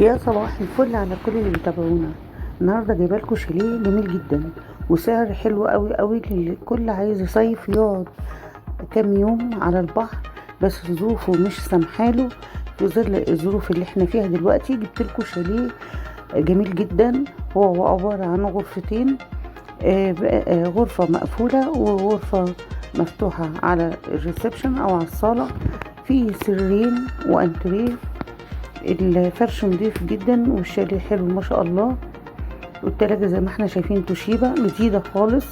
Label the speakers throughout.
Speaker 1: يا صباح الفل على كل اللي بيتابعونا. النهارده جايبه لكم شاليه جميل جدا وسعر حلو قوي قوي للكل عايز يصيف يقعد كام يوم على البحر، بس ظروفه مش سامحاله. في ظل الظروف اللي احنا فيها دلوقتي جبت لكم شاليه جميل جدا. هو عباره عن غرفتين، غرفه مقفوله وغرفه مفتوحه على الريسبشن او على الصاله. فيه سريرين وانتريه. الفرش نضيف جدا والشاليه حلو ما شاء الله. والتلاجة زي ما احنا شايفين توشيبا جديدة خالص.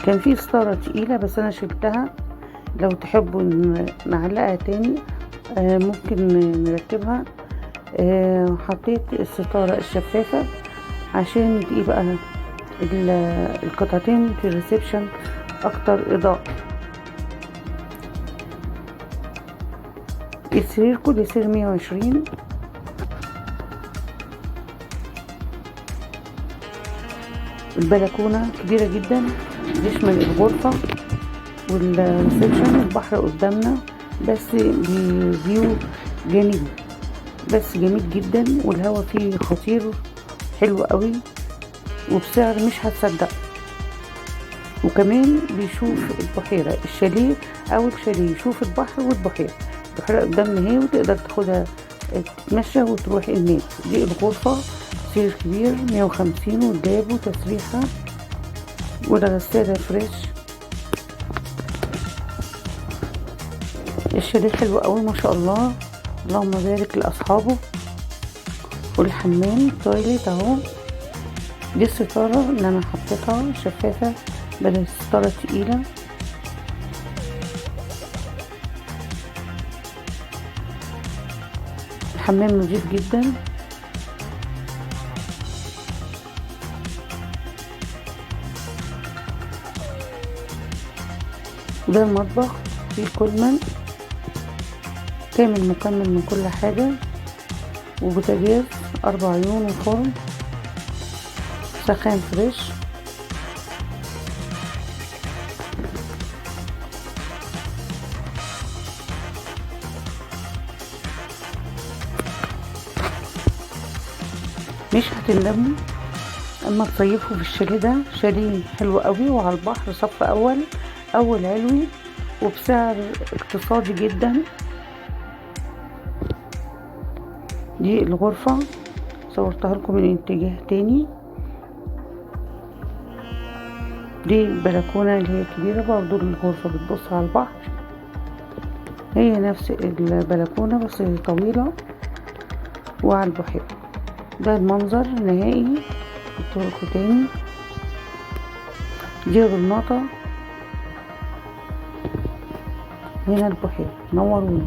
Speaker 1: كان في ستارة تقيلة بس انا شلتها، لو تحبوا نعلقها تاني ممكن نركبها. حطيت الستارة الشفافة عشان يبقى القطعتين في الريسبشن اكتر اضاءة. السرير كل سرير 120. البلكونة كبيرة جدا تشمل الغرفة والريسبشن. البحر قدامنا بس بفيو جانبي، بس جميل جدا والهوا فيه خطير حلو قوي وبسعر مش هتصدق. وكمان بيشوف البحيرة. الشاليه او الشاليه يشوف البحر والبحيرة. البحيرة قدامنا اهي وتقدر تاخدها تتمشى وتروح النادي. دي الغرفة، سرير كبير 150 والداب وتسريحة والغسالة فريش. الشاليه حلو قوي ما شاء الله، اللهم بارك لاصحابه. والحمام تويليت اهو. دي الستارة اللي انا حطيتها شفافة بدل الستارة التقيلة. الحمام نظيف جدا. ده المطبخ فيه كولمان كامل مكمل من كل حاجة، وبوتاجاز 4 عيون وفرن، سخان فريش. مش هتندموا اما تصيفوا في الشاليه ده. شاليه حلو قوي وعلى البحر، صف اول علوي وبسعر اقتصادي جدا. دي الغرفة صورتها لكم من اتجاه تاني. دي البلكونة اللي هي كبيرة برضو. الغرفة بتبص على البحر، هي نفس البلكونة بس طويلة وعلى البحيرة. ده المنظر النهائي قلتهولكوا تاني. دي غرناطة، هنا البحيرة. نوروني.